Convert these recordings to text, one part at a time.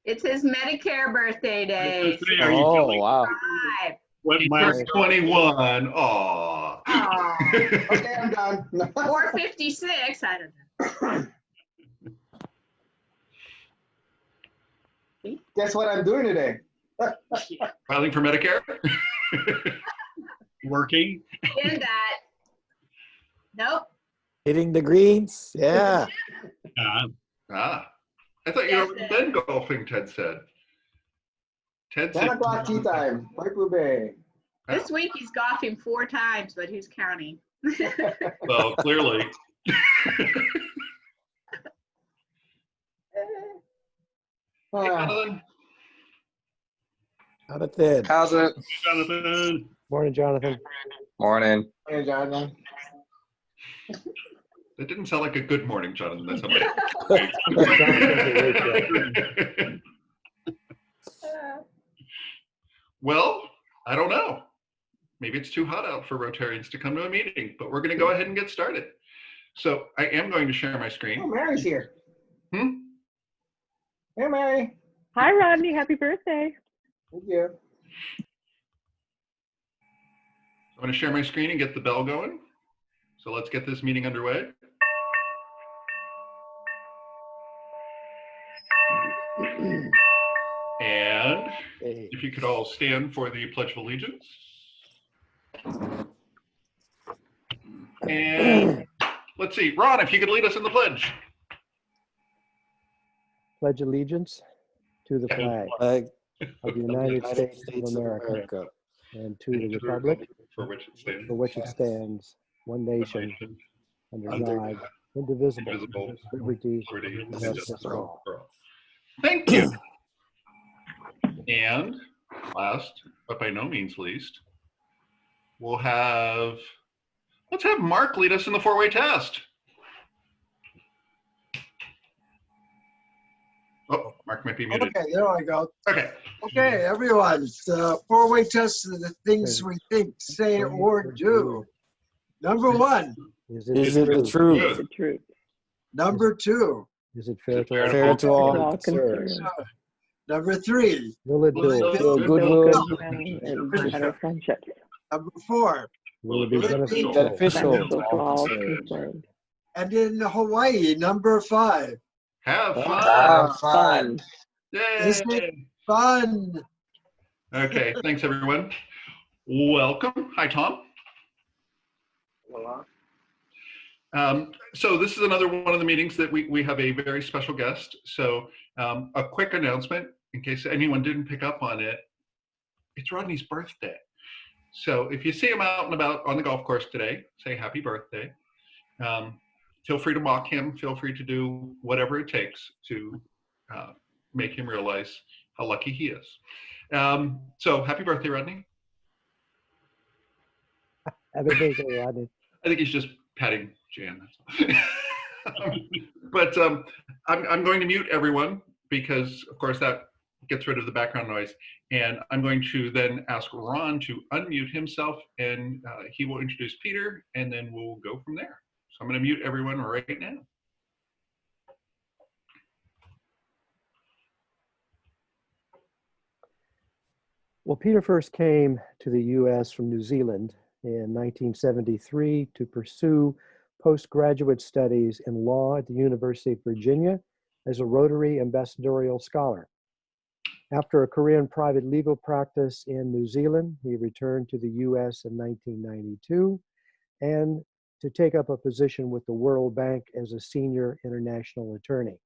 It's his Medicare birthday day. Are you Oh, wow. what He miles? turned 21. Aw. Okay, I'm done. 456, I don't know. Guess what I'm doing today? Filing for Medicare? Working? Did that. Nope. Hitting the greens. Yeah. Ah, I thought you had been golfing, Ted said. Ted 10 said o'clock tea time, Point Blue Bay. This week he's golfing 4 times, but who's counting? Well, clearly. Hey, Jonathan. Jonathan. How's it? Jonathan. Morning, Jonathan. Morning. Hey, Jonathan. That didn't sound like a good morning, Jonathan. That's somebody. Well, I don't know. Maybe it's too hot out for Rotarians to come to a meeting, but we're going to go ahead and get started. So I am going to share my screen. Oh, Mary's here. Hmm? Hey, Mary. Hi, Rodney. Happy birthday. Thank you. I'm going to share my screen and get the bell going. So let's get this meeting underway. And if you could all stand for the Pledge of Allegiance. And let's see, Ron, if you could lead us in the pledge. Pledge allegiance to the flag of the United States of America and to the republic for which it stands, one nation, under God, indivisible, indivisible, liberty, liberty, and and justice justice for all. for all. Thank you. And last, but by no means least, let's have Mark lead us in the 4-way test. Oh, Mark might be muted. Okay, there I go. Okay. Okay, everyone, the 4-way test of the things we think, say, or do. Number 1. Is it the truth? It's the truth. Number 2. Is it fair to Fair all? Fair to all All concerned. concerned. Number 3. Will it build? Goodwill. And better friendships. Number 4. Will it be beneficial? Beneficial Beneficial to to all all concerned. concerned. And in Hawaii, number 5. Have fun. Have fun. Isn't it Yay. fun? Okay, thanks everyone. Welcome. Hi, Tom. So this is another one of the meetings that we have a very special guest. So a quick announcement in case anyone didn't pick up on it. It's Rodney's birthday. So if you see him out and about on the golf course today, say happy birthday. Feel free to mock him. Feel free to do whatever it takes to make him realize how lucky he is. So happy birthday, Rodney. Happy birthday, Rodney. I think he's just patting Jan. But I'm going to mute everyone because, of course, that gets rid of the background noise. And I'm going to then ask Ron to unmute himself, and he will introduce Peter, and then we'll go from there. So I'm going to mute everyone right now. Well, Peter first came to the U.S. from New Zealand in 1973 to pursue postgraduate studies in law at the University of Virginia as a Rotary ambassadorial scholar. After a career in private legal practice in New Zealand, he returned to the U.S. in 1992 and to take up a position with the World Bank as a senior international attorney.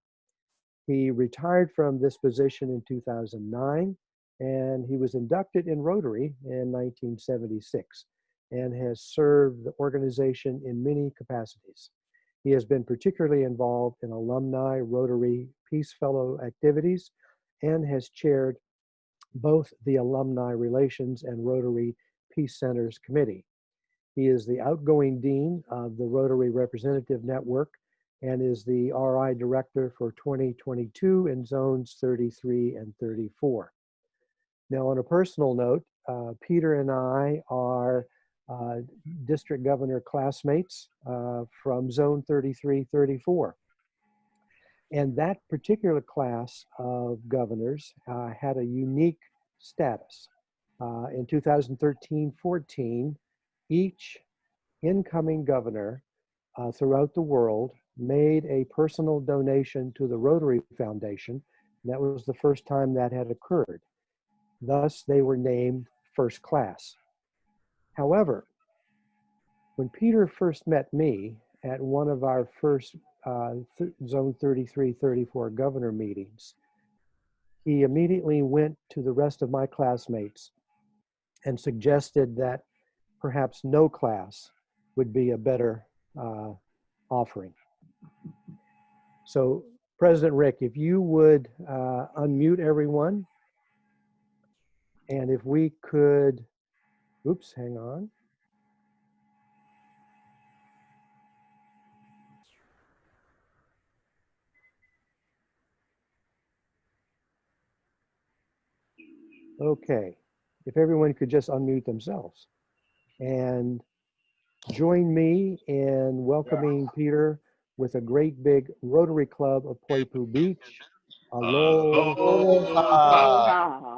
He retired from this position in 2009, and he was inducted in Rotary in 1976 and has served the organization in many capacities. He has been particularly involved in alumni Rotary Peace Fellow activities and has chaired both the Alumni Relations and Rotary Peace Centers Committee. He is the outgoing dean of the Rotary Representative Network and is the RI Director for 2022 in zones 33 and 34. Now, on a personal note, Peter and I are district governor classmates from zone 33-34. And that particular class of governors had a unique status. In 2013-14, each incoming governor throughout the world made a personal donation to the Rotary Foundation. And that was the first time that had occurred. Thus, they were named first class. However, when Peter first met me at one of our first Zone 33-34 governor meetings, he immediately went to the rest of my classmates and suggested that perhaps no class would be a better offering. So, President Rick, if you would unmute everyone, and if we could, oops, hang on. Okay, if everyone could just unmute themselves and join me in welcoming Peter with a great big Rotary Club of Poipu Beach. Aloha. Aloha.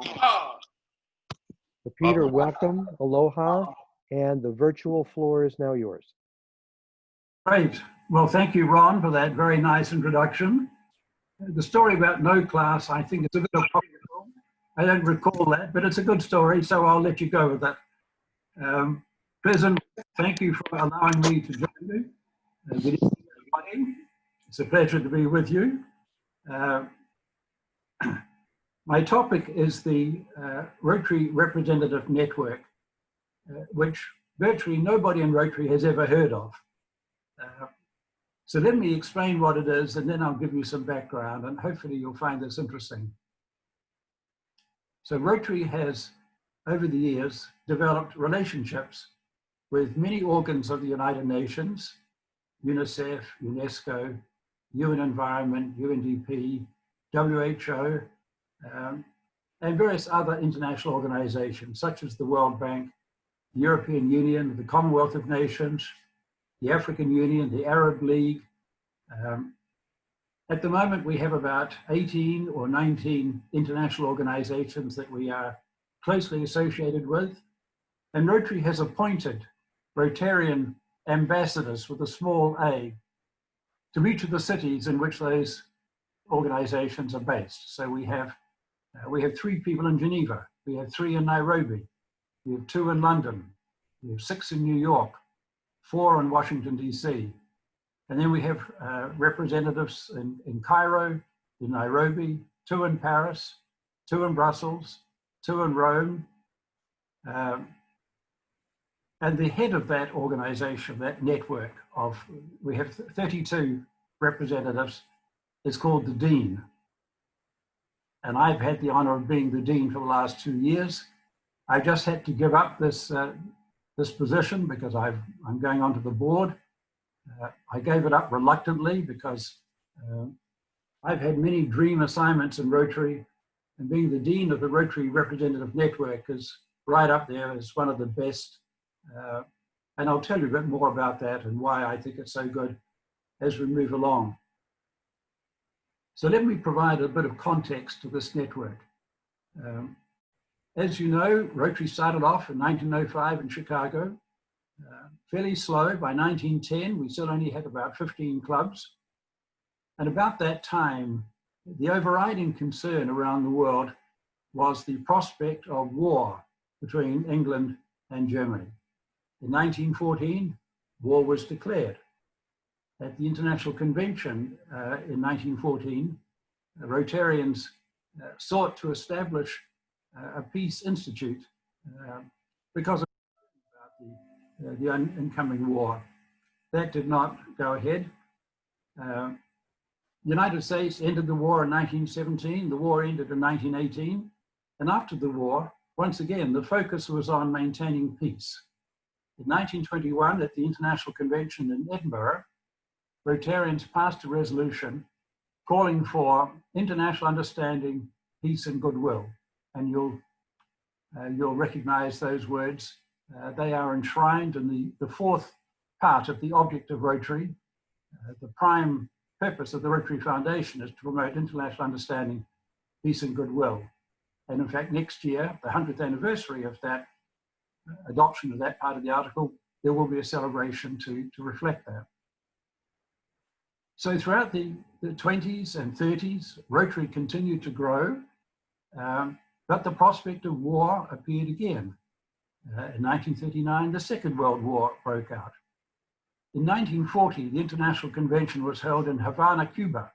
So Peter, welcome, aloha, and the virtual floor is now yours. Great. Well, thank you, Ron, for that very nice introduction. The story about no class, I think it's a bit apocryphal. I don't recall that, but it's a good story, so I'll let you go with that. President, thank you for allowing me to join you. Good evening, everybody. It's a pleasure to be with you. My topic is the Rotary Representative Network, which virtually nobody in Rotary has ever heard of. So let me explain what it is, and then I'll give you some background, and hopefully you'll find this interesting. So Rotary has, over the years, developed relationships with many organs of the United Nations, UNICEF, UNESCO, UN Environment, UNDP, WHO, and various other international organizations, such as the World Bank, the European Union, the Commonwealth of Nations, the African Union, the Arab League. At the moment, we have about 18 or 19 international organizations that we are closely associated with. And Rotary has appointed Rotarian ambassadors with a small a to each of the cities in which those organizations are based. So we have 3 people in Geneva, we have 3 in Nairobi, we have 2 in London, we have 6 in New York, 4 in Washington, DC. And then we have representatives in Cairo, in Nairobi, 2 in Paris, 2 in Brussels, 2 in Rome. And the head of that organization, that network of, we have 32 representatives, is called the Dean. And I've had the honor of being the Dean for the last 2 years. I just had to give up this position because I'm going onto the board. I gave it up reluctantly because I've had many dream assignments in Rotary, and being the Dean of the Rotary Representative Network is right up there as one of the best. And I'll tell you a bit more about that and why I think it's so good as we move along. So let me provide a bit of context to this network. As you know, Rotary started off in 1905 in Chicago, fairly slow. By 1910, we still only had about 15 clubs. And about that time, the overriding concern around the world was the prospect of war between England and Germany. In 1914, war was declared. At the International Convention in 1914, Rotarians sought to establish a peace institute because of the incoming war. That did not go ahead. The United States ended the war in 1917. The war ended in 1918. And after the war, once again, the focus was on maintaining peace. In 1921, at the International Convention in Edinburgh, Rotarians passed a resolution calling for international understanding, peace, and goodwill. And you'll recognize those words. They are enshrined in the 4th part of the object of Rotary. The prime purpose of the Rotary Foundation is to promote international understanding, peace and goodwill. And in fact, next year, the 100th anniversary of that adoption of that part of the article, there will be a celebration to reflect that. So throughout the 20s and 30s, Rotary continued to grow, but the prospect of war appeared again. In 1939, the Second World War broke out. In 1940, the International Convention was held in Havana, Cuba.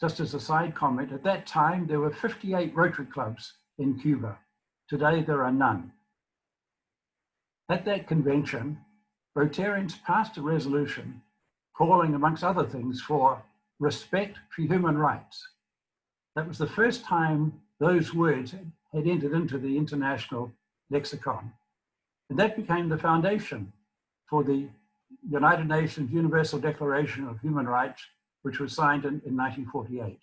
Just as a side comment, at that time, there were 58 Rotary clubs in Cuba. Today, there are none. At that convention, Rotarians passed a resolution calling, amongst other things, for respect for human rights. That was the first time those words had entered into the international lexicon. And that became the foundation for the United Nations Universal Declaration of Human Rights, which was signed in 1948.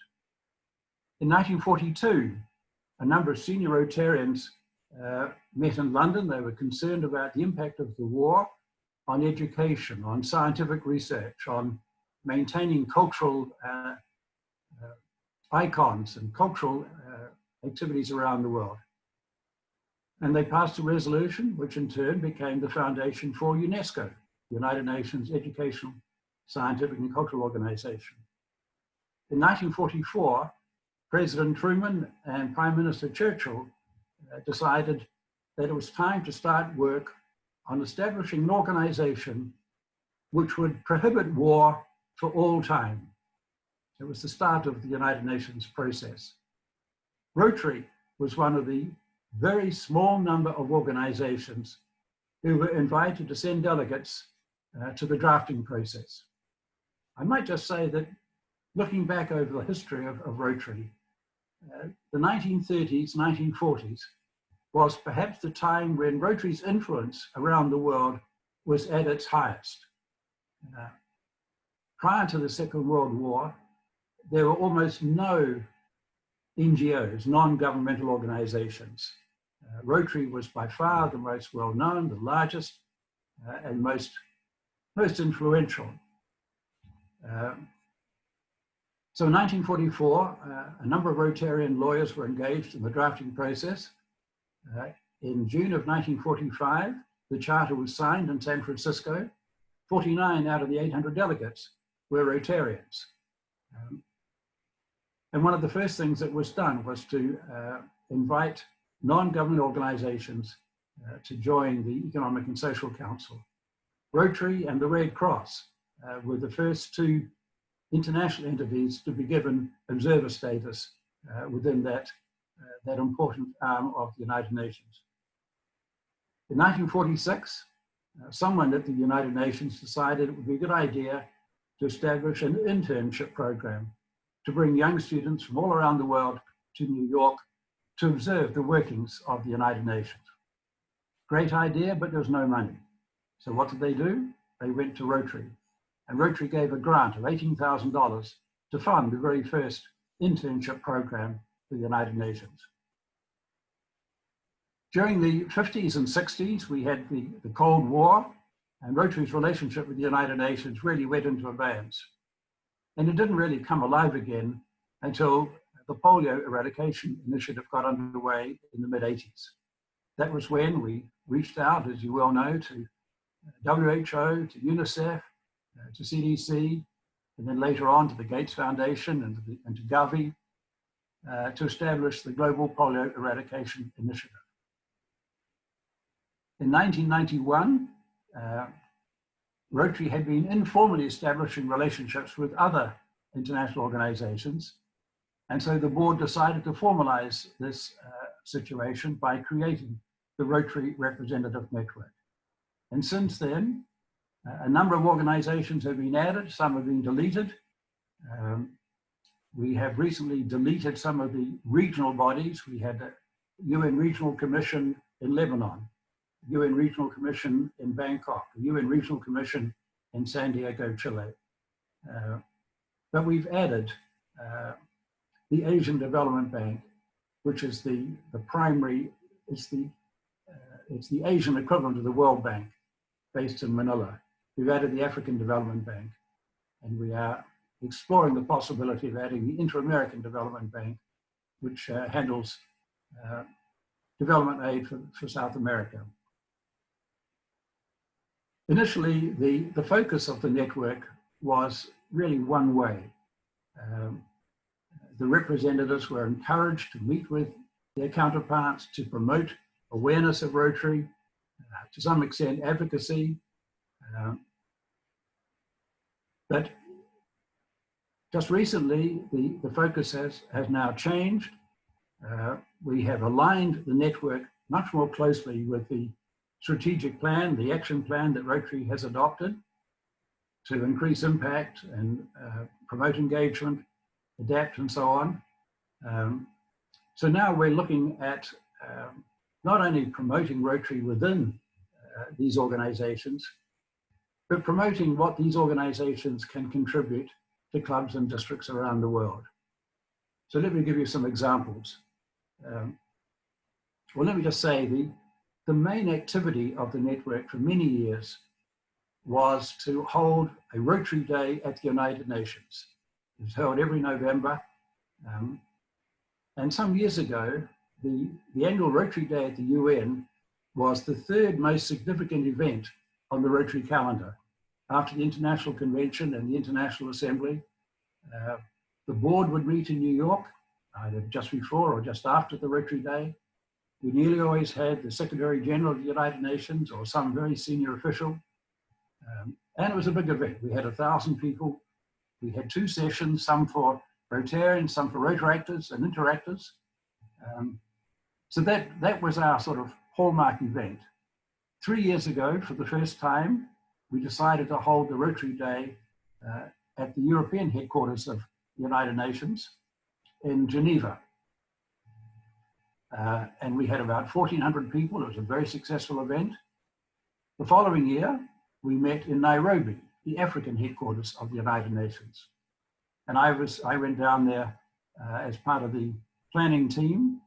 In 1942, a number of senior Rotarians met in London. They were concerned about the impact of the war on education, on scientific research, on maintaining cultural icons and cultural activities around the world. And they passed a resolution, which in turn became the foundation for UNESCO, the United Nations Educational, Scientific and Cultural Organization. In 1944, President Truman and Prime Minister Churchill decided that it was time to start work on establishing an organization which would prohibit war for all time. It was the start of the United Nations process. Rotary was one of the very small number of organizations who were invited to send delegates to the drafting process. I might just say that looking back over the history of Rotary, the 1930s, 1940s was perhaps the time when Rotary's influence around the world was at its highest. Prior to the Second World War, there were almost no NGOs, non-governmental organizations. Rotary was by far the most well-known, the largest, and most influential. So in 1944, a number of Rotarian lawyers were engaged in the drafting process. In June of 1945, the charter was signed in San Francisco. 49 out of the 800 delegates were Rotarians. And one of the first things that was done was to invite non-government organizations to join the Economic and Social Council. Rotary and the Red Cross were the first two international entities to be given observer status within that important arm of the United Nations. In 1946, someone at the United Nations decided it would be a good idea to establish an internship program to bring young students from all around the world to New York to observe the workings of the United Nations. Great idea, but there was no money. So what did they do? They went to Rotary, and Rotary gave a grant of $18,000 to fund the very first internship program for the United Nations. During the 50s and 60s, we had the Cold War, and Rotary's relationship with the United Nations really went into abeyance. And it didn't really come alive again until the polio eradication initiative got underway in the mid-80s. That was when we reached out, as you well know, to WHO, to UNICEF, to CDC, and then later on to the Gates Foundation and to Gavi to establish the Global Polio Eradication Initiative. In 1991, Rotary had been informally establishing relationships with other international organizations, and so the board decided to formalize this situation by creating the Rotary Representative Network. And since then, a number of organizations have been added, some have been deleted. We have recently deleted some of the regional bodies. We had the UN Regional Commission in Lebanon, UN Regional Commission in Bangkok, the UN Regional Commission in San Diego, Chile. But we've added the Asian Development Bank, which is the primary, it's the Asian equivalent of the World Bank, based in Manila. We've added the African Development Bank. and we are exploring the possibility of adding the Inter-American Development Bank, which handles development aid for South America. Initially, the focus of the network was really one way. The representatives were encouraged to meet with their counterparts to promote awareness of Rotary, to some extent advocacy, but just recently the focus has now changed. We have aligned the network much more closely with the strategic plan, the action plan that Rotary has adopted to increase impact and promote engagement, adapt, and so on. So now we're looking at not only promoting Rotary within these organizations, but promoting what these organizations can contribute to clubs and districts around the world. So let me give you some examples. Well, let me just say the main activity of the network for many years was to hold a Rotary Day at the United Nations. It was held every November. And some years ago, the annual Rotary Day at the UN was the third most significant event on the Rotary calendar. After the International Convention and the International Assembly, the board would meet in New York, either just before or just after the Rotary Day. We nearly always had the Secretary General of the United Nations or some very senior official. And it was a big event. We had 1,000 people. We had 2 sessions, some for Rotarians, some for Rotaractors and Interactors. So that was our sort of hallmark event. 3 years ago, for the first time, we decided to hold the Rotary Day at the European headquarters of the United Nations in Geneva. And we had about 1,400 people. It was a very successful event. The following year, we met in Nairobi, the African headquarters of the United Nations. And I went down there as part of the planning team.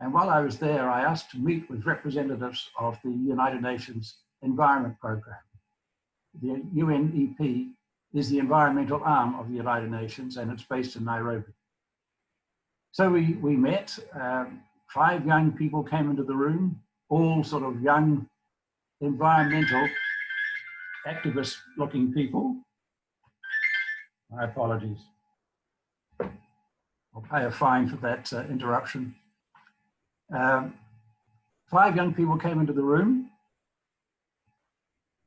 And while I was there, I asked to meet with representatives of the United Nations Environment Program. The UNEP is the environmental arm of the United Nations, and it's based in Nairobi. So we met. 5 young people came into the room, all sort of young environmental activist looking people. My apologies. I'll pay a fine for that interruption. 5 young people came into the room.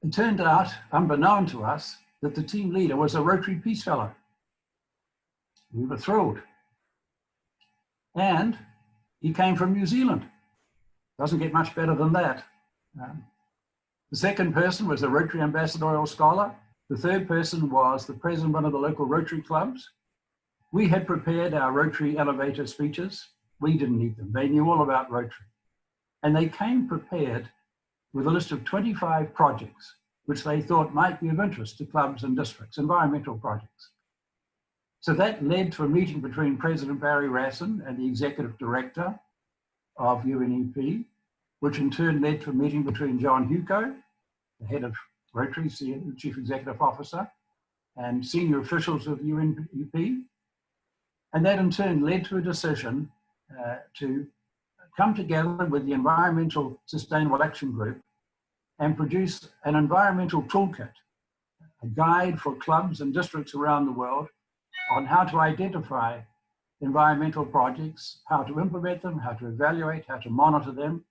It turned out, unbeknown to us, that the team leader was a Rotary Peace Fellow. We were thrilled. And he came from New Zealand. Doesn't get much better than that. The second person was a Rotary Ambassadorial Scholar. The third person was the president of one of the local Rotary clubs. We had prepared our Rotary elevator speeches. We didn't need them. They knew all about Rotary. And they came prepared with a list of 25 projects which they thought might be of interest to clubs and districts, environmental projects. So that led to a meeting between President Barry Rassin and the Executive Director of UNEP, which in turn led to a meeting between John Huco, the head of Rotary, Chief Executive Officer, and senior officials of UNEP. And that in turn led to a decision to come together with the Environmental Sustainable Action Group and produce an environmental toolkit, a guide for clubs and districts around the world on how to identify environmental projects, how to implement them, how to evaluate, how to monitor them.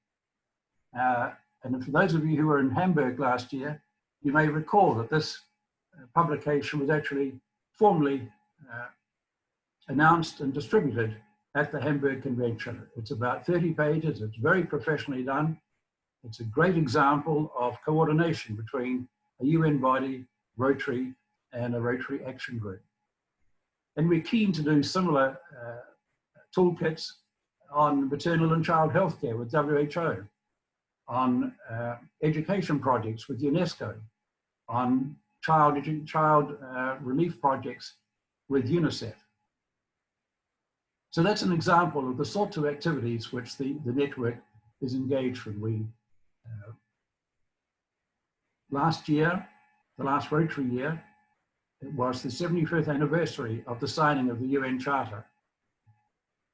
And for those of you who were in Hamburg last year, you may recall that this publication was actually formally announced and distributed at the Hamburg Convention. It's about 30 pages. It's very professionally done. It's a great example of coordination between a UN body, Rotary, and a Rotary Action Group. And we're keen to do similar toolkits on maternal and child healthcare with WHO, on education projects with UNESCO, on child relief projects with UNICEF. So that's an example of the sorts of activities which the network is engaged in. Last year, the last Rotary year, it was the 75th anniversary of the signing of the UN Charter.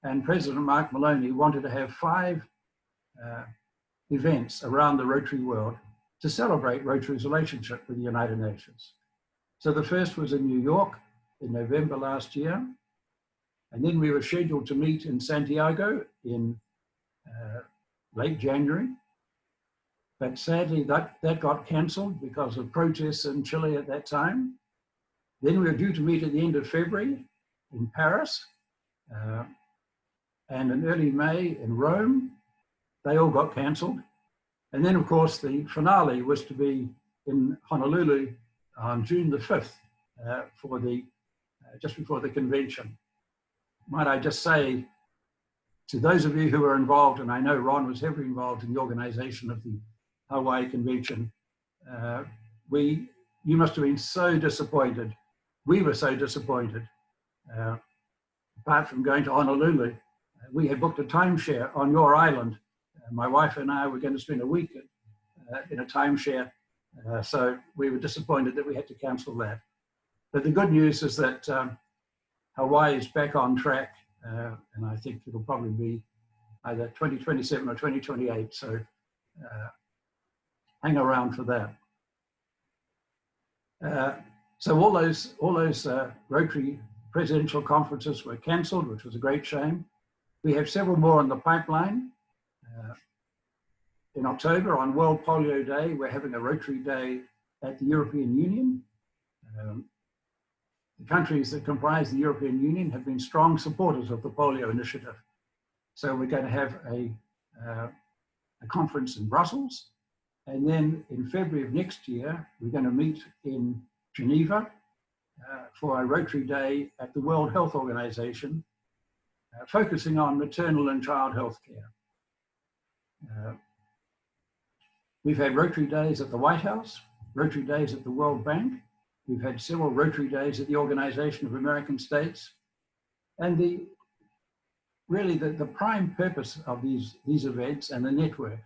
And President Mark Maloney wanted to have 5 events around the Rotary world to celebrate Rotary's relationship with the United Nations. So the first was in New York in November last year. And then we were scheduled to meet in Santiago in late January. But sadly, that got cancelled because of protests in Chile at that time. Then we were due to meet at the end of February in Paris. And in early May in Rome. They all got cancelled. And then, of course, the finale was to be in Honolulu on June the 5th for the, just before the convention. Might I just say to those of you who were involved, and I know Ron was heavily involved in the organization of the Hawaii Convention, you must have been so disappointed. We were so disappointed. Apart from going to Honolulu, we had booked a timeshare on your island. My wife and I were going to spend a week in a timeshare. So we were disappointed that we had to cancel that. But the good news is that Hawaii is back on track. And I think it'll probably be either 2027 or 2028. So hang around for that. So all those Rotary presidential conferences were cancelled, which was a great shame. We have several more in the pipeline. In October, on World Polio Day, we're having a Rotary Day at the European Union. The countries that comprise the European Union have been strong supporters of the polio initiative. So we're going to have a conference in Brussels. And then in February of next year, we're going to meet in Geneva for a Rotary Day at the World Health Organization, focusing on maternal and child health care. We've had Rotary Days at the White House, Rotary Days at the World Bank. We've had several Rotary Days at the Organization of American States. And really the prime purpose of these events and the network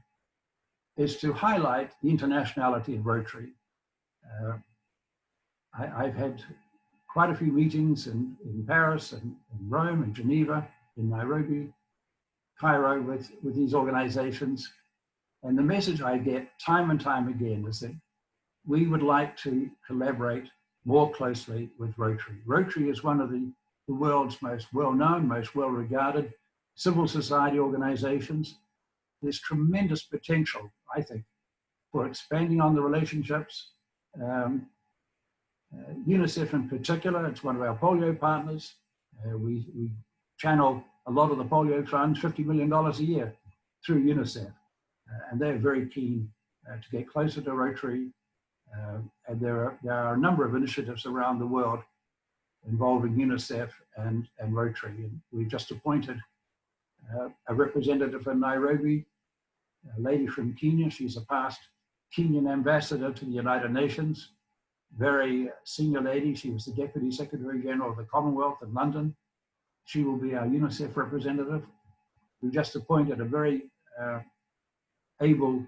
is to highlight the internationality of Rotary. I've had quite a few meetings in Paris and in Rome and Geneva, in Nairobi, Cairo with these organizations. And the message I get time and time again is that we would like to collaborate more closely with Rotary. Rotary is one of the world's most well-known, most well-regarded civil society organizations. There's tremendous potential, I think, for expanding on the relationships. UNICEF in particular, it's one of our polio partners. We channel a lot of the polio funds, $50 million a year, through UNICEF. And they're very keen to get closer to Rotary. And there are a number of initiatives around the world involving UNICEF and Rotary. And we've just appointed a representative in Nairobi, a lady from Kenya. She's a past Kenyan ambassador to the United Nations, very senior lady. She was the Deputy Secretary General of the Commonwealth in London. She will be our UNICEF representative. We've just appointed a very able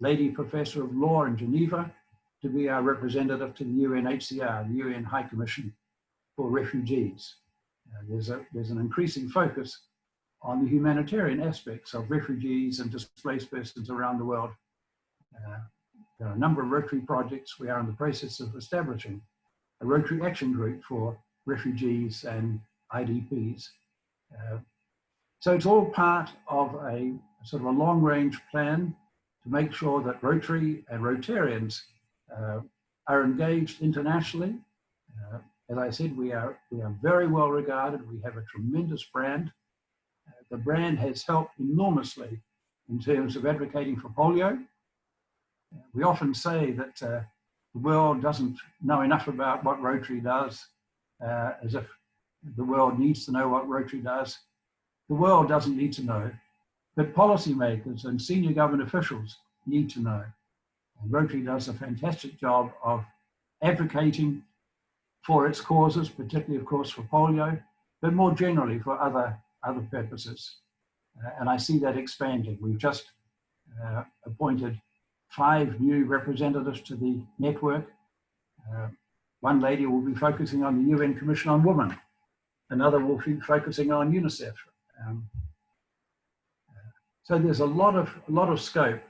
lady professor of law in Geneva to be our representative to the UNHCR, the UN High Commission for Refugees. There's an increasing focus on the humanitarian aspects of refugees and displaced persons around the world. There are a number of Rotary projects. We are in the process of establishing a Rotary Action Group for refugees and IDPs. So it's all part of a sort of a long-range plan to make sure that Rotary and Rotarians are engaged internationally. As I said, we are very well regarded. We have a tremendous brand. The brand has helped enormously in terms of advocating for polio. We often say that the world doesn't know enough about what Rotary does, as if the world needs to know what Rotary does. The world doesn't need to know, but policymakers and senior government officials need to know. And Rotary does a fantastic job of advocating for its causes, particularly, of course, for polio, but more generally for other purposes. And I see that expanding. We've just appointed 5 new representatives to the network. One lady will be focusing on the UN Commission on Women. Another will be focusing on UNICEF. So there's a lot of scope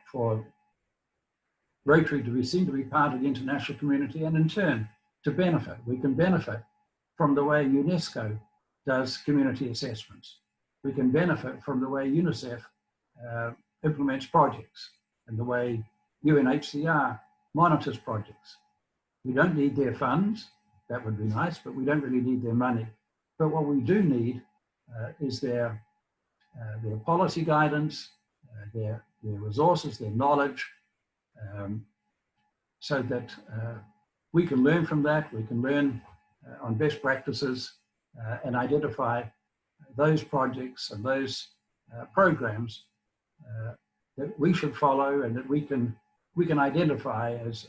for Rotary to be seen to be part of the international community, and in turn to benefit. We can benefit from the way UNESCO does community assessments. We can benefit from the way UNICEF implements projects and the way UNHCR monitors projects. We don't need their funds. That would be nice, but we don't really need their money. But what we do need is their policy guidance, their resources, their knowledge, so that we can learn from that. We can learn on best practices and identify those projects and those programs that we should follow and that we can identify as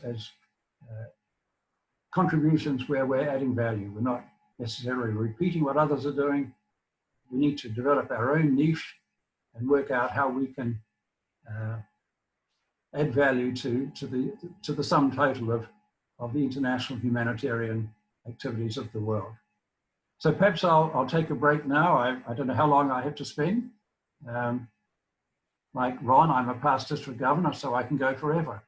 contributions where we're adding value. We're not necessarily repeating what others are doing. We need to develop our own niche and work out how we can add value to the sum total of the international humanitarian activities of the world. So perhaps I'll take a break now. I don't know how long I have to spend. Like Ron, I'm a past district governor, so I can go forever.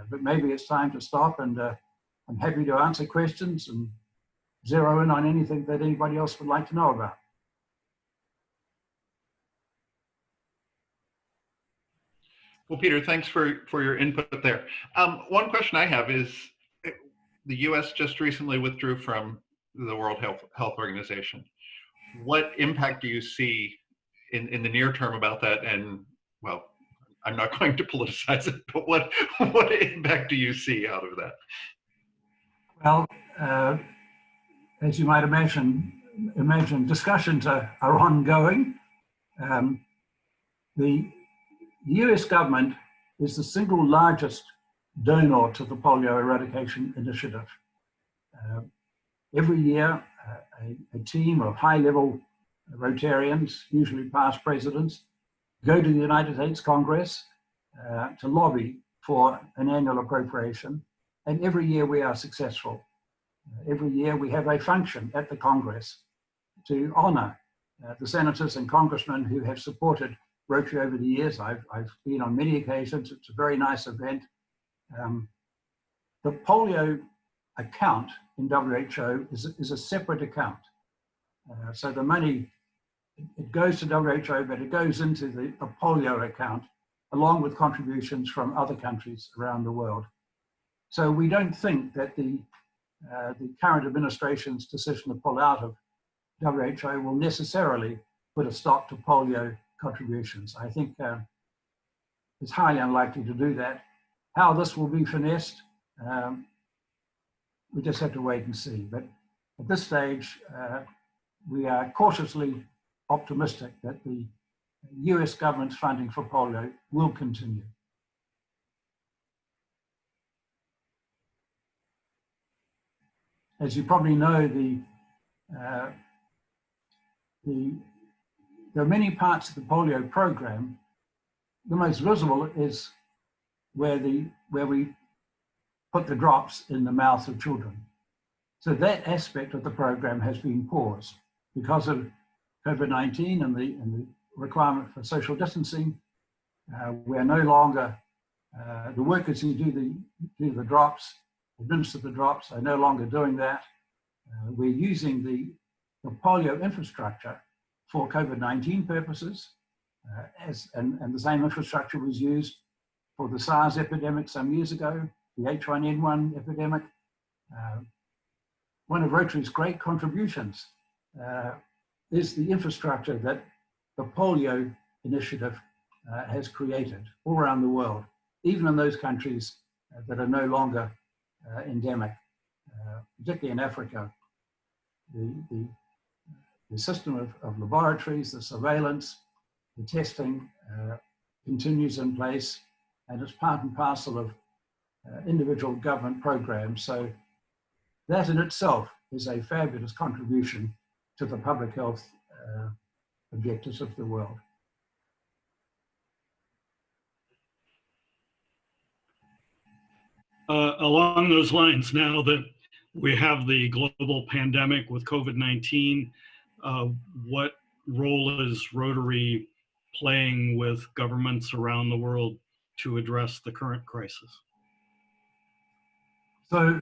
But maybe it's time to stop, and I'm happy to answer questions and zero in on anything that anybody else would like to know about. Well, Peter, thanks for your input there. One question I have is, the U.S. just recently withdrew from the World Health Organization. What impact do you see in the near term about that? And, well, I'm not going to politicize it, but what impact do you see out of that? Well, as you might imagine, discussions are ongoing. The US government is the single largest donor to the polio eradication initiative. Every year, a team of high-level Rotarians, usually past presidents, go to the United States Congress to lobby for an annual appropriation, and every year we are successful. Every year we have a function at the Congress to honor the senators and congressmen who have supported Rotary over the years. I've been on many occasions. It's a very nice event. The polio account in WHO is a separate account. So the money, it goes to WHO, but it goes into the polio account along with contributions from other countries around the world. So we don't think that the current administration's decision to pull out of WHO will necessarily put a stop to polio contributions. I think it's highly unlikely to do that. How this will be finessed, we just have to wait and see. But at this stage, we are cautiously optimistic that the US government's funding for polio will continue. As you probably know, there are many parts of the polio program. The most visible is where we put the drops in the mouths of children. So that aspect of the program has been paused because of COVID-19 and the requirement for social distancing. We are no longer, the workers who do the drops, administer the drops, are no longer doing that. We're using the polio infrastructure for COVID-19 purposes, and the same infrastructure was used for the SARS epidemic some years ago, the H1N1 epidemic. One of Rotary's great contributions is the infrastructure that the polio initiative has created all around the world, even in those countries that are no longer endemic, particularly in Africa. The system of laboratories, the surveillance, the testing continues in place, and it's part and parcel of individual government programs. So that in itself is a fabulous contribution to the public health objectives of the world. Along those lines, now that We have the global pandemic with COVID-19. What role is Rotary playing with governments around the world to address the current crisis? So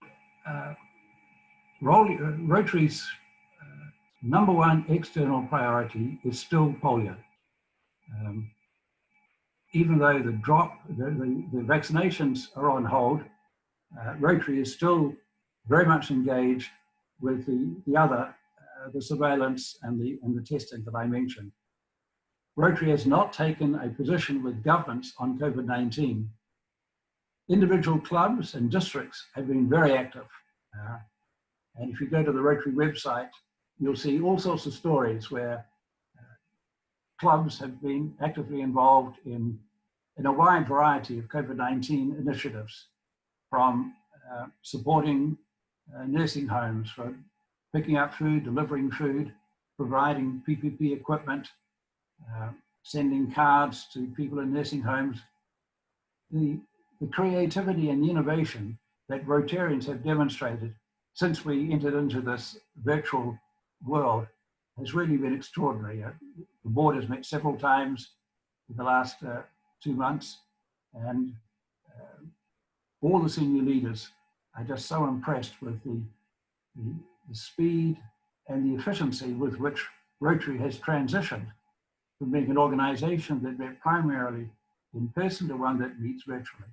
Rotary's number one external priority is still polio. Even though the vaccinations are on hold, Rotary is still very much engaged with the other, the surveillance and the testing that I mentioned. Rotary has not taken a position with governments on COVID-19. Individual clubs and districts have been very active. And if you go to the Rotary website, you'll see all sorts of stories where clubs have been actively involved in a wide variety of COVID-19 initiatives, from supporting nursing homes, for picking up food, delivering food, providing PPE equipment, sending cards to people in nursing homes. The creativity and innovation that Rotarians have demonstrated since we entered into this virtual world has really been extraordinary. The board has met several times in the last 2 months, and all the senior leaders are just so impressed with the speed and the efficiency with which Rotary has transitioned from being an organization that met primarily in person to one that meets virtually.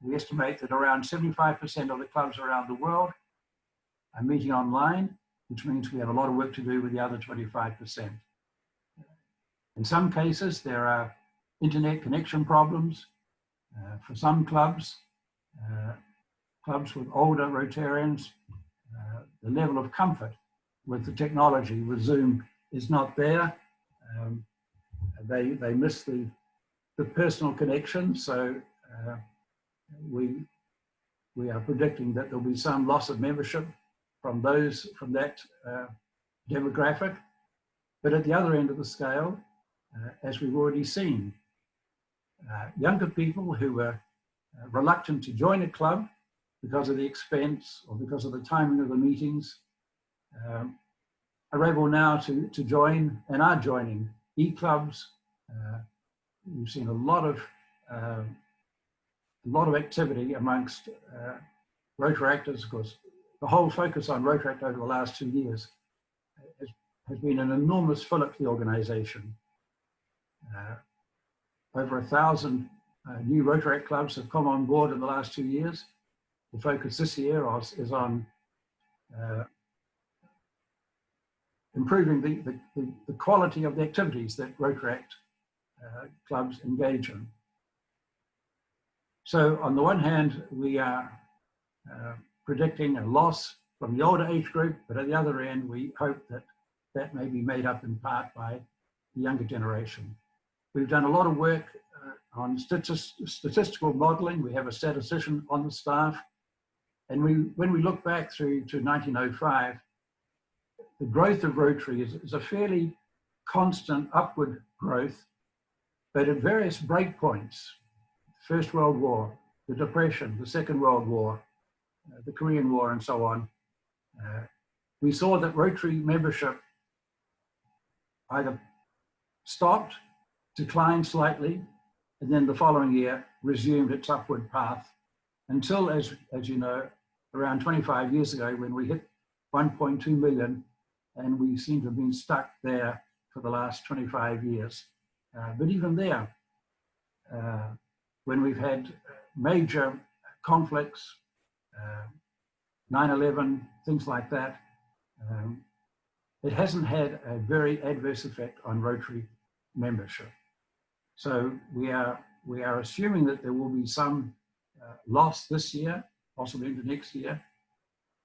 We estimate that around 75% of the clubs around the world are meeting online, which means we have a lot of work to do with the other 25%. In some cases, there are internet connection problems. For some clubs, clubs with older Rotarians, the level of comfort with the technology with Zoom is not there. They miss the personal connection, so we are predicting that there'll be some loss of membership from that demographic. But at the other end of the scale, as we've already seen, younger people who were reluctant to join a club because of the expense or because of the timing of the meetings are able now to join and are joining e-clubs. We've seen a lot of activity amongst Rotaractors. Of course, the whole focus on Rotaract over the last 2 years has been an enormous fillip to the organization. Over 1,000 new Rotaract clubs have come on board in the last 2 years. The focus this year is on improving the quality of the activities that Rotaract clubs engage in. So on the one hand, we are predicting a loss from the older age group, but at the other end, we hope that that may be made up in part by the younger generation. We've done a lot of work on statistical modeling. We have a statistician on the staff. And when we look back through to 1905, the growth of Rotary is a fairly constant upward growth, but at various breakpoints: First World War, the Depression, the Second World War, the Korean War, and so on, we saw that Rotary membership either stopped, declined slightly, and then the following year resumed its upward path until, as you know, around 25 years ago, when we hit 1.2 million, and we seem to have been stuck there for the last 25 years. But even there, when we've had major conflicts, 9/11, things like that, it hasn't had a very adverse effect on Rotary membership. So we are assuming that there will be some loss this year, possibly into next year,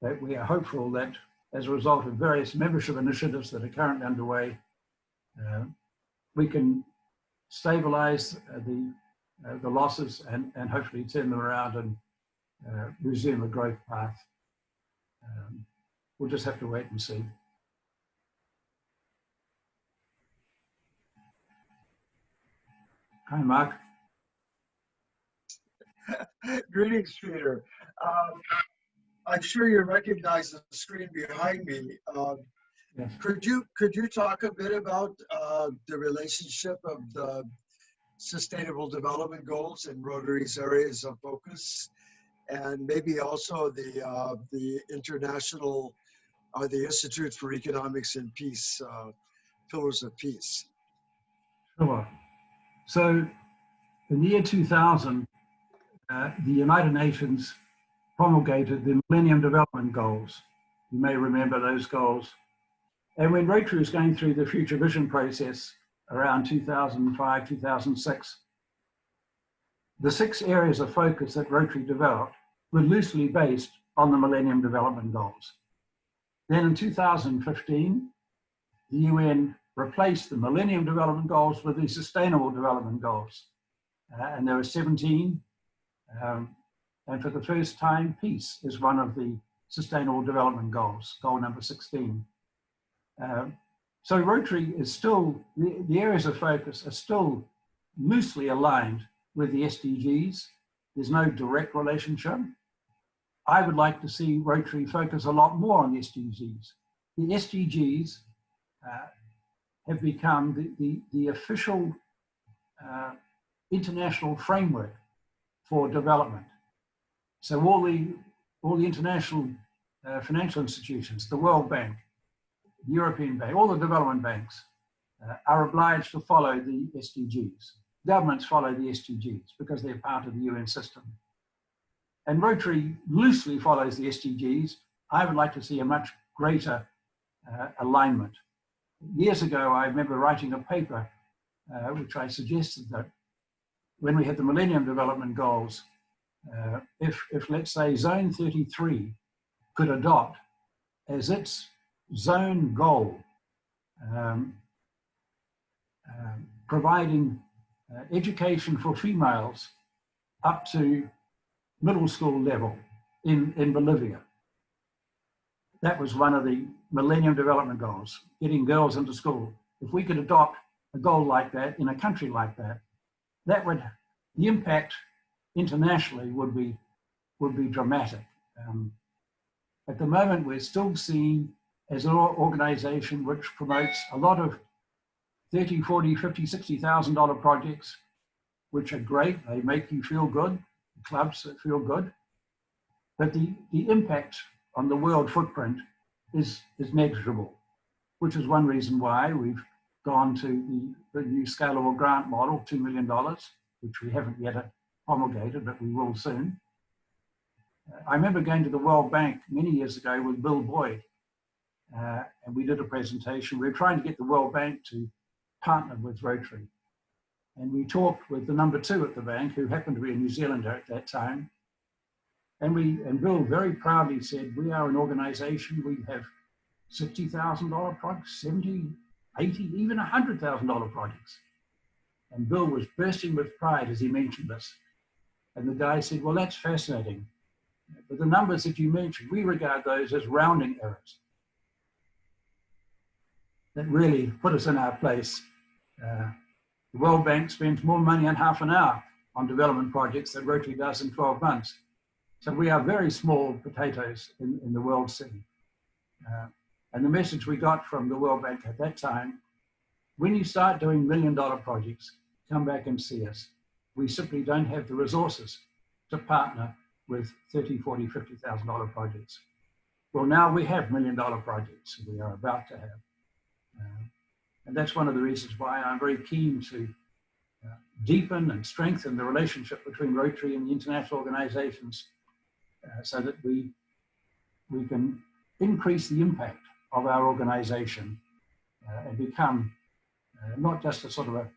but we are hopeful that as a result of various membership initiatives that are currently underway, we can stabilize the losses and hopefully turn them around and resume a growth path. We'll just have to wait and see. Hi, Mark. Greetings, Peter. I'm sure you recognize the screen behind me. Yes. Could you talk a bit about the relationship of the Sustainable Development Goals and Rotary's areas of focus, and maybe also the international the Institute for Economics and Peace, Pillars of Peace? Sure. So in the year 2000, the United Nations promulgated the Millennium Development Goals. You may remember those goals. And when Rotary was going through the Future Vision process around 2005, 2006, the 6 areas of focus that Rotary developed were loosely based on the Millennium Development Goals. Then in 2015, the UN replaced the Millennium Development Goals with the Sustainable Development Goals. And there were 17. And for the first time, peace is one of the Sustainable Development Goals, goal number 16. So Rotary is still, the areas of focus are still loosely aligned with the SDGs. There's no direct relationship. I would like to see Rotary focus a lot more on the SDGs. The SDGs have become the official international framework for development. So all the international financial institutions, the World Bank, the European Bank, all the development banks are obliged to follow the SDGs. Governments follow the SDGs because they're part of the UN system. And Rotary loosely follows the SDGs. I would like to see a much greater alignment. Years ago, I remember writing a paper which I suggested that when we had the Millennium Development Goals, if let's say Zone 33 could adopt as its zone goal providing education for females up to middle school level in Bolivia. That was one of the Millennium Development Goals, getting girls into school. If we could adopt a goal like that in a country like that, the impact internationally would be dramatic. At the moment, we're still seen as an organization which promotes a lot of $30,000, $40,000, $50,000, $60,000 projects, which are great. They make you feel good, clubs that feel good. But the impact on the world footprint is negligible, which is one reason why we've gone to the new scalable grant model, $2 million, which we haven't yet promulgated, but we will soon. I remember going to the World Bank many years ago with Bill Boyd, and we did a presentation. We were trying to get the World Bank to partner with Rotary. And we talked with the number 2 at the bank, who happened to be a New Zealander at that time. And Bill very proudly said, we are an organization, we have $60,000 projects, 70, 80, even $100,000 projects. And Bill was bursting with pride as he mentioned this. And the guy said, well, that's fascinating. But the numbers that you mentioned, we regard those as rounding errors. That really put us in our place. The World Bank spends more money in half an hour on development projects than Rotary does in 12 months. So we are very small potatoes in the world scene. And the message we got from the World Bank at that time, when you start doing $1 million projects, come back and see us. We simply don't have the resources to partner with $30,000, $40,000, $50,000 projects. Well, now we have $1 million projects we are about to have. And that's one of the reasons why I'm very keen to deepen and strengthen the relationship between Rotary and the international organizations so that we can increase the impact of our organization and become not just a sort of a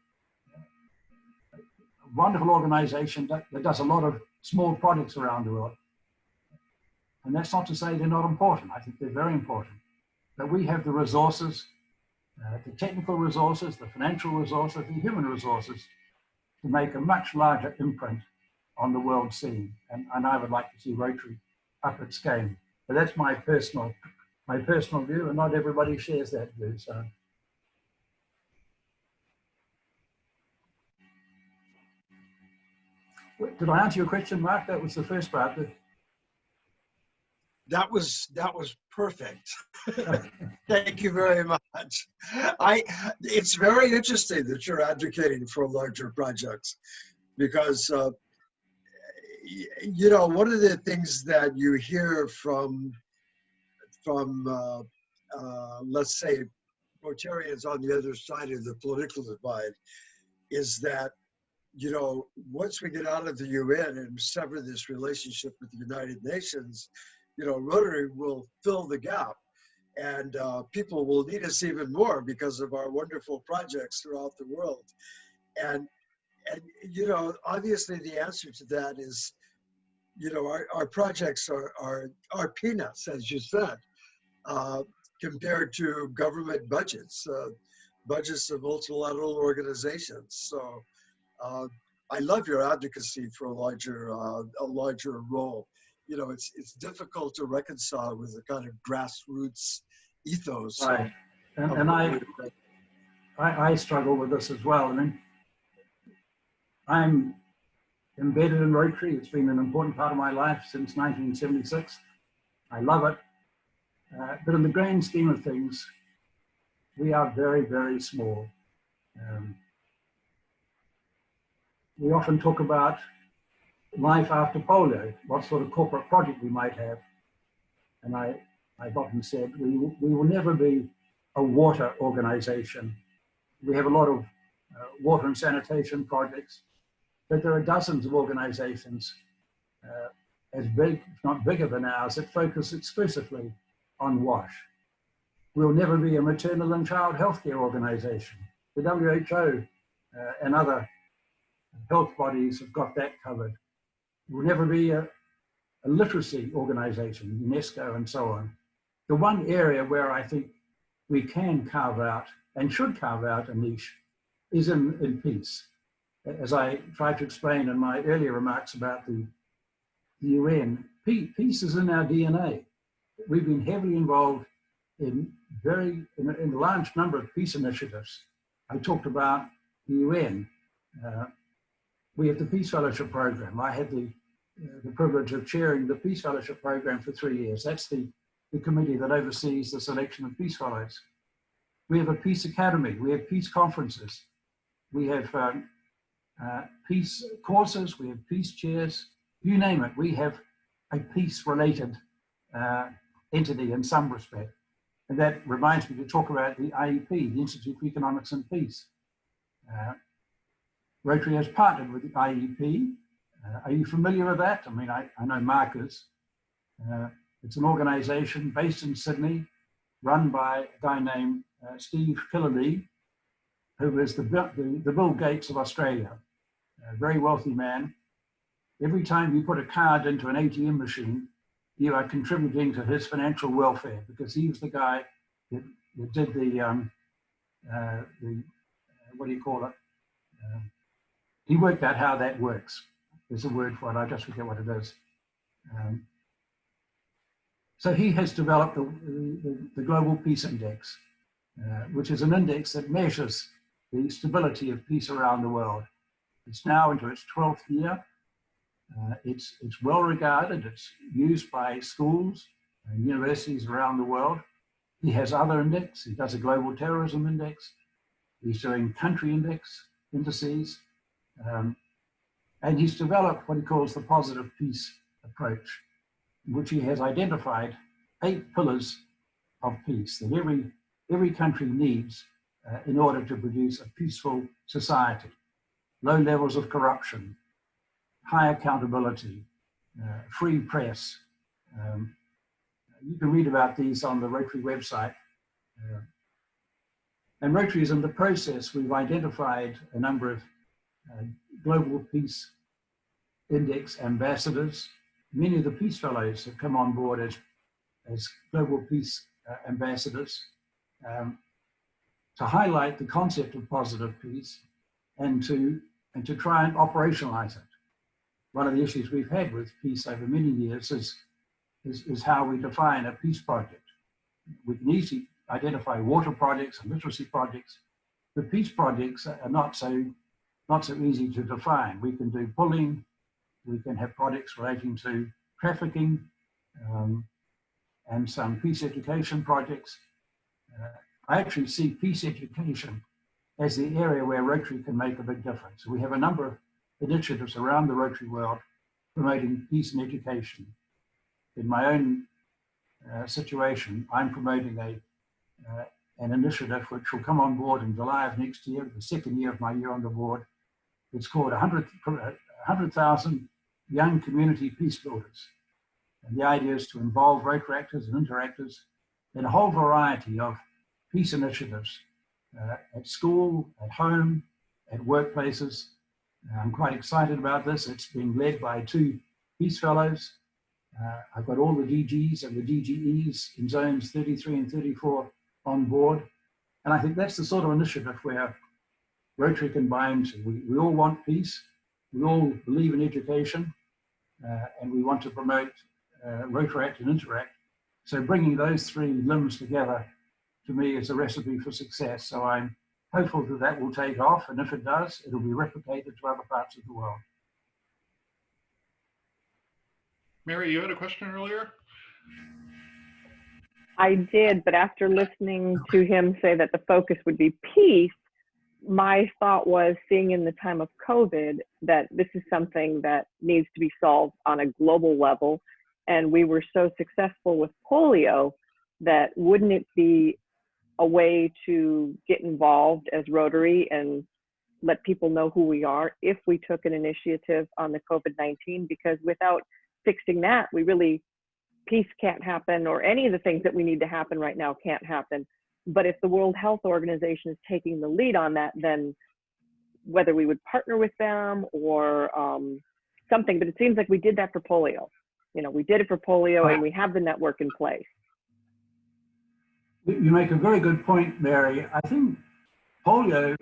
wonderful organization that does a lot of small projects around the world. And that's not to say they're not important. I think they're very important. But we have the resources, the technical resources, the financial resources, the human resources to make a much larger imprint on the world scene. And I would like to see Rotary up its game. But that's my personal view, and not everybody shares that view. So. Did I answer your question, Mark? That was the first part. That was perfect. Thank you very much. It's very interesting that you're advocating for larger projects because you know, one of the things that you hear from let's say Rotarians on the other side of the political divide is that, you know, once we get out of the UN and sever this relationship with the United Nations, you know, Rotary will fill the gap, and people will need us even more because of our wonderful projects throughout the world. And you know, obviously the answer to that is, you know, our projects are peanuts, as you said, compared to government budgets, budgets of multilateral organizations. So I love your advocacy for a larger role. You know, it's difficult to reconcile with the kind of grassroots ethos. Right. And I struggle with this as well. I mean, I'm embedded in Rotary. It's been an important part of my life since 1976. I love it. But in the grand scheme of things, we are very, very small. We often talk about life after polio, what sort of corporate project we might have. And I've often said, we will never be a water organization. We have a lot of water and sanitation projects, but there are dozens of organizations as big, if not bigger than ours, that focus exclusively on WASH. We'll never be a maternal and child healthcare organization. The WHO and other health bodies have got that covered. We'll never be a literacy organization, UNESCO and so on. The one area where I think we can carve out and should carve out a niche is in peace. As I tried to explain in my earlier remarks about the UN, peace is in our DNA. We've been heavily involved in a large number of peace initiatives. I talked about the UN. We have the Peace Fellowship Program. I had the privilege of chairing the Peace Fellowship Program for 3 years. That's the committee that oversees the selection of Peace Fellows. We have a Peace Academy. We have peace conferences. We have peace courses. We have peace chairs. You name it. We have a peace-related entity in some respect. And that reminds me to talk about the IEP, the Institute for Economics and Peace. Rotary has partnered with the IEP. Are you familiar with that? I mean, I know Mark is. It's an organization based in Sydney, run by a guy named Steve Killalea, who is the Bill Gates of Australia, a very wealthy man. Every time you put a card into an ATM machine, you are contributing to his financial welfare, because he was the guy that did the what do you call it? He worked out how that works. There's a word for it, I just forget what it is. So he has developed the Global Peace Index, which is an index that measures the stability of peace around the world. It's now into its 12th year. It's well regarded. It's used by schools and universities around the world. He has other index. He does a global terrorism index. He's doing country indices. And he's developed what he calls the positive peace approach, in which he has identified 8 pillars of peace that every country needs in order to produce a peaceful society. Low levels of corruption, high accountability, free press. You can read about these on the Rotary website. And Rotary is in the process. We've identified a number of Global Peace Index ambassadors. Many of the Peace Fellows have come on board as Global Peace ambassadors to highlight the concept of positive peace and to try and operationalize it. One of the issues we've had with peace over many years is how we define a peace project. We can easily identify water projects and literacy projects, but peace projects are not so easy to define. We can do bullying, we can have projects relating to trafficking, and some peace education projects. I actually see peace education as the area where Rotary can make a big difference. We have a number of initiatives around the Rotary world promoting peace and education. In my own situation, I'm promoting an initiative which will come on board in July of next year, the second year of my year on the board. It's called 100,000 Young Community Peace Builders. And the idea is to involve Rotaractors and interactors in a whole variety of peace initiatives at school, at home, at workplaces. I'm quite excited about this. It's being led by 2 Peace Fellows. I've got all the DGs and the DGEs in zones 33 and 34 on board. And I think that's the sort of initiative where Rotary can buy into. We all want peace. We all believe in education. And we want to promote Rotaract and Interact. So bringing those 3 limbs together, to me, is a recipe for success. So I'm hopeful that that will take off. And if it does, it'll be replicated to other parts of the world. Mary, you had a question earlier? I did, but after listening to him say that the focus would be peace, my thought was, seeing in the time of COVID that this is something that needs to be solved on a global level. And we were so successful with polio that wouldn't it be a way to get involved as Rotary and let people know who we are if we took an initiative on the COVID-19? Because without fixing that, peace can't happen, or any of the things that we need to happen right now can't happen. But if the World Health Organization is taking the lead on that, then whether we would partner with them or something, but it seems like we did that for polio. You know, we did it for polio and we have the network in place. You make a very good point, Mary. I think polio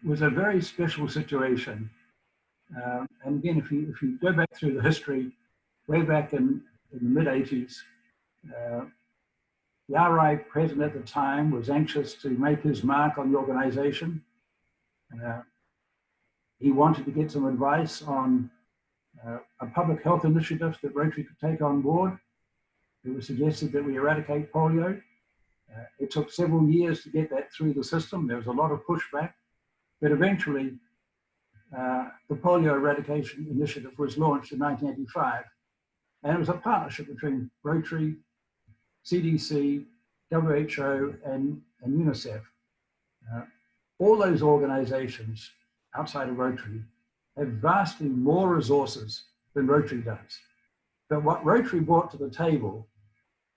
was a very special situation. And again, if you go back through the history, way back in the mid-80s, the RI president at the time was anxious to make his mark on the organization. He wanted to get some advice on a public health initiative that Rotary could take on board. It was suggested that we eradicate polio. It took several years to get that through the system. There was a lot of pushback, but eventually the polio eradication initiative was launched in 1985. And it was a partnership between Rotary, CDC, WHO, and UNICEF. All those organizations outside of Rotary have vastly more resources than Rotary does. But what Rotary brought to the table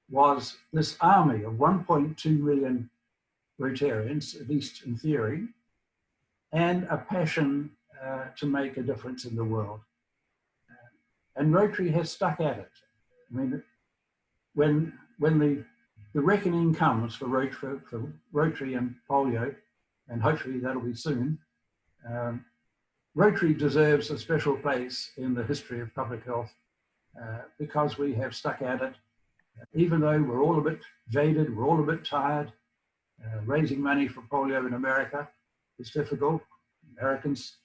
was this army of 1.2 million Rotarians, at least in theory, and a passion to make a difference in the world. And Rotary has stuck at it. I mean, when the reckoning comes for Rotary and polio, and hopefully that'll be soon, Rotary deserves a special place in the history of public health because we have stuck at it. Even though we're all a bit jaded, we're all a bit tired, raising money for polio in America is difficult. Americans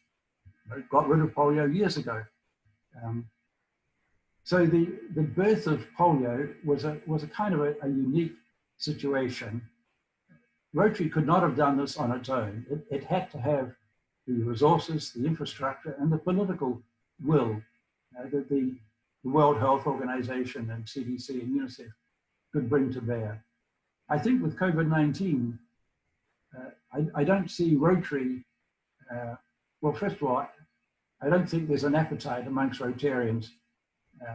got rid of polio years ago. So the birth of polio was a kind of a unique situation. Rotary could not have done this on its own. It had to have the resources, the infrastructure, and the political will that the World Health Organization and CDC and UNICEF could bring to bear. I think with COVID-19, I don't see Rotary, well, first of all, I don't think there's an appetite amongst Rotarians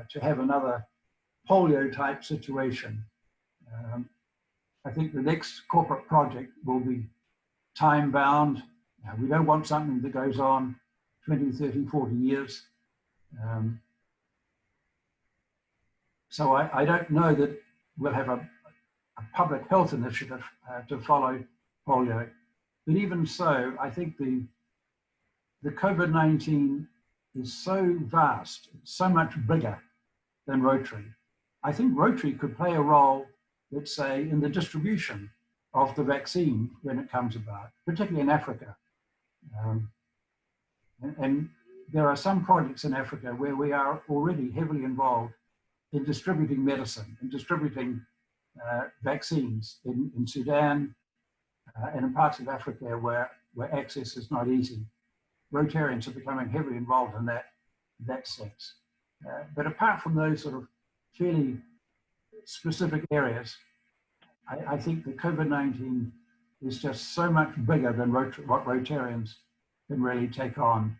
to have another polio type situation. I think the next corporate project will be time bound. We don't want something that goes on 20, 30, 40 years. So I don't know that we'll have a public health initiative to follow polio. But even so, I think the COVID-19 is so vast, so much bigger than Rotary. I think Rotary could play a role, let's say, in the distribution of the vaccine when it comes about, particularly in Africa. And there are some projects in Africa where we are already heavily involved in distributing medicine and distributing vaccines in Sudan and in parts of Africa where access is not easy. Rotarians are becoming heavily involved in that sense. But apart from those sort of fairly specific areas, I think the COVID-19 is just so much bigger than what Rotarians can really take on.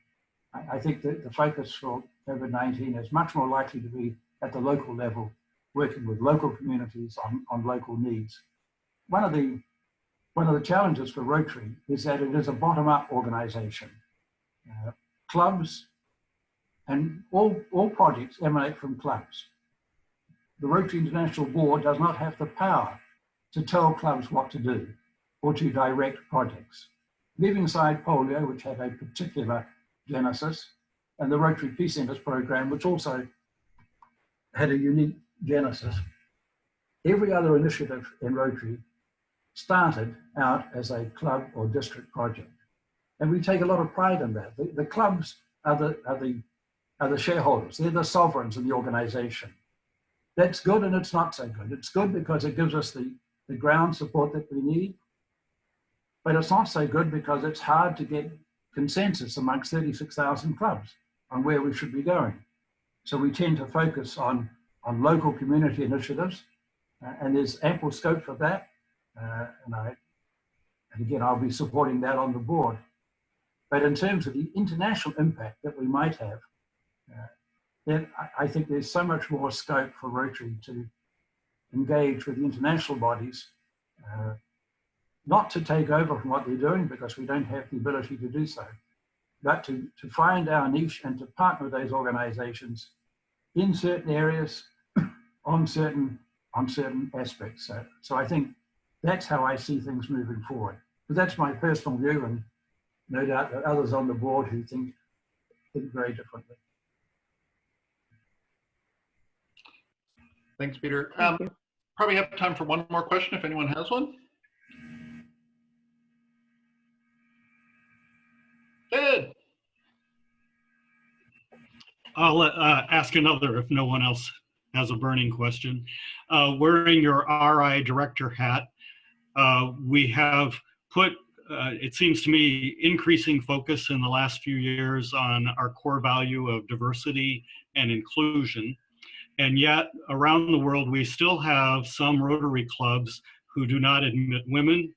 I think that the focus for COVID-19 is much more likely to be at the local level, working with local communities on local needs. One of the challenges for Rotary is that it is a bottom-up organization. Clubs and all projects emanate from clubs. The Rotary International Board does not have the power to tell clubs what to do or to direct projects. Leaving aside polio, which had a particular genesis, and the Rotary Peace Centers program, which also had a unique genesis, every other initiative in Rotary started out as a club or district project. And we take a lot of pride in that. The clubs are the shareholders. They're the sovereigns of the organization. That's good and it's not so good. It's good because it gives us the ground support that we need, but it's not so good because it's hard to get consensus amongst 36,000 clubs on where we should be going. So we tend to focus on local community initiatives, and there's ample scope for that. And again, I'll be supporting that on the board. But in terms of the international impact that we might have, then I think there's so much more scope for Rotary to engage with the international bodies, not to take over from what they're doing because we don't have the ability to do so, but to find our niche and to partner with those organizations in certain areas, on certain aspects. So I think that's how I see things moving forward. But that's my personal view, and no doubt that others on the board who think very differently. Thanks, Peter. Thank you. Probably have time for one more question if anyone has one. Ed. I'll ask another if no one else has a burning question. Wearing your RI director hat, we have put, it seems to me, increasing focus in the last few years on our core value of diversity and inclusion. And yet, around the world, we still have some Rotary clubs who do not admit women.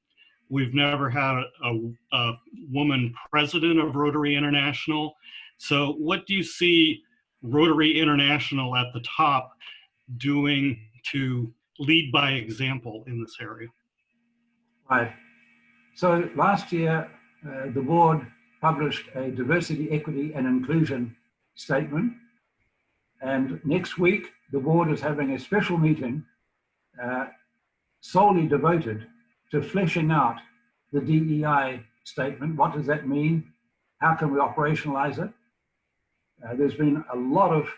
We've never had a woman president of Rotary International. So what do you see Rotary International at the top doing to lead by example in this area? Right. So last year, the board published a diversity, equity, and inclusion statement. And next week, the board is having a special meeting solely devoted to fleshing out the DEI statement. What does that mean? How can we operationalize it? There's been a lot of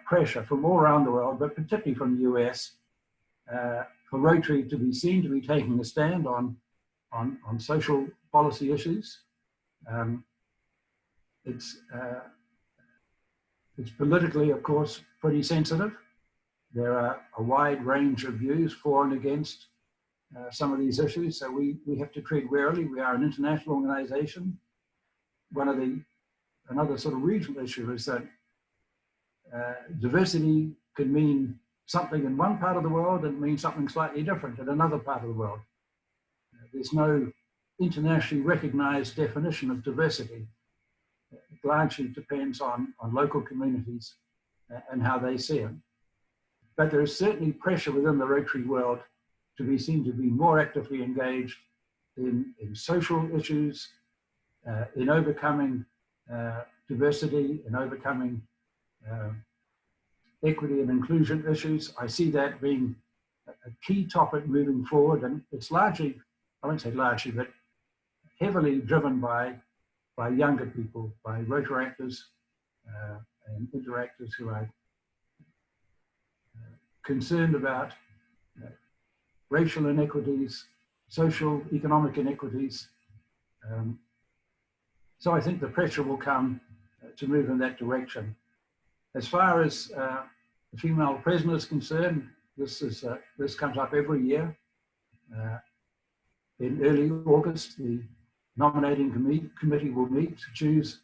pressure from all around the world, but particularly from the US, for Rotary to be seen to be taking a stand on social policy issues. It's politically, of course, pretty sensitive. There are a wide range of views for and against some of these issues, so we have to tread warily. We are an international organization. Another sort of regional issue is that diversity can mean something in one part of the world and mean something slightly different in another part of the world. There's no internationally recognized definition of diversity. It largely depends on local communities and how they see it. But there is certainly pressure within the Rotary world to be seen to be more actively engaged in social issues, in overcoming diversity, in overcoming equity and inclusion issues. I see that being a key topic moving forward, and it's largely, I won't say largely, but heavily driven by younger people, by Rotaractors and interactors who are concerned about racial inequities, social, economic inequities. So I think the pressure will come to move in that direction. As far as the female president is concerned, This comes up every year. In early August, the nominating committee will meet to choose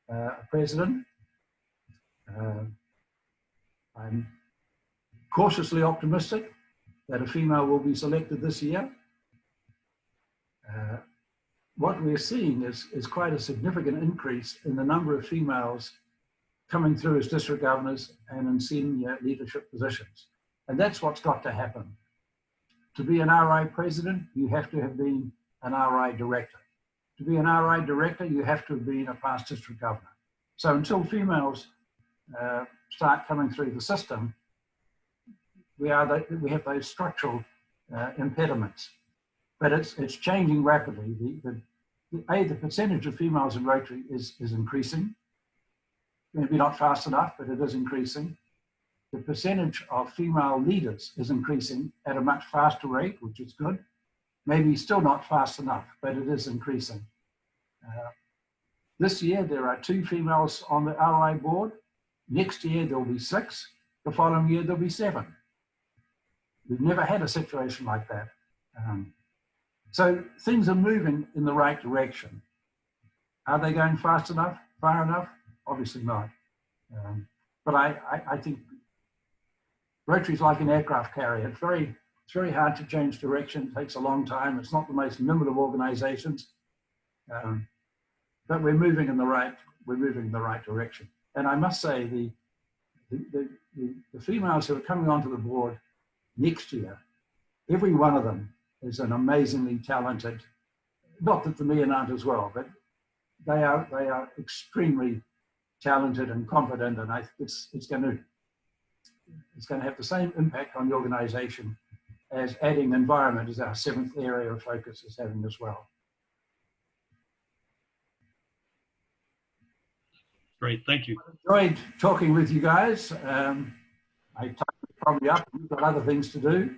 a president. I'm cautiously optimistic that a female will be selected this year. What we're seeing is quite a significant increase in the number of females coming through as district governors and in senior leadership positions. And that's what's got to happen. To be an RI president, you have to have been an RI director. To be an RI director, you have to have been a past district governor. So until females start coming through the system, we have those structural impediments. But it's changing rapidly. The percentage of females in Rotary is increasing. Maybe not fast enough, but it is increasing. The percentage of female leaders is increasing at a much faster rate, which is good. Maybe still not fast enough, but it is increasing. This year, there are 2 females on the RI board. Next year, there'll be 6. The following year, there'll be 7. We've never had a situation like that. So things are moving in the right direction. Are they going fast enough, far enough? Obviously not. But I think Rotary is like an aircraft carrier. It's very hard to change direction. It takes a long time. It's not the most nimble of organizations. But we're moving in the right direction. And I must say, the females who are coming onto the board next year, every one of them is an amazingly talented, not that the men aren't as well, but they are extremely talented and competent, and I think it's going to have the same impact on the organization as adding environment as our 7th area of focus is having as well. Great, thank you. I enjoyed talking with you guys. My time is probably up. We've got other things to do.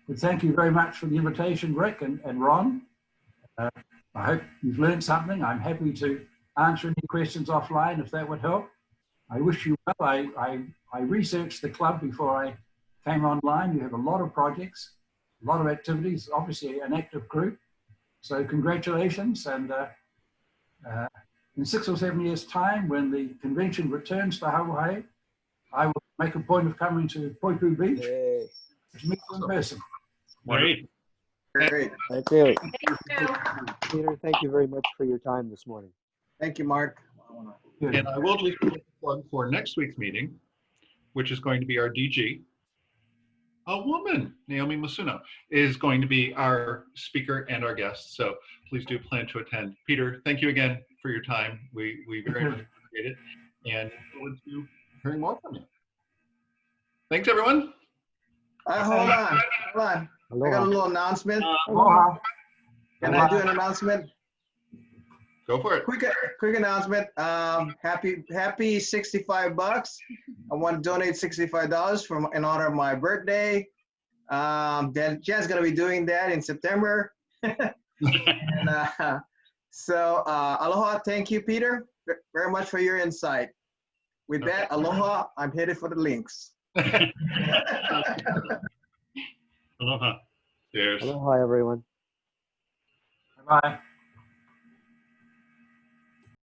But thank you very much for the invitation, Rick and Ron. I hope you've learned something. I'm happy to answer any questions offline if that would help. I wish you well. I researched the club before I came online. You have a lot of projects, a lot of activities, obviously an active group. So congratulations. And in 6 or 7 years' time, when the convention returns to Hawaii, I will make a point of coming to Poipu Beach to meet you in person. Great. Great. Thank you. Thank you. Peter, thank you very much for your time this morning. Thank you, Mark. Good. And I will just plug for next week's meeting, which is going to be our DG. A woman, Naomi Masuno, is going to be our speaker and our guest. So please do plan to attend. Peter, thank you again for your time. We very much appreciate it, and look forward to hearing more from you. Thanks, everyone. Hold on. I got a little announcement. Aloha. Can I do an announcement? Go for it. Quick announcement. Happy 65 bucks. I want to donate $65 in honor of my birthday. Jen's gonna be doing that in September. And, so aloha. Thank you, Peter, very much for your insight. With that, aloha. I'm headed for the links. Aloha. Cheers. Aloha, everyone. Bye.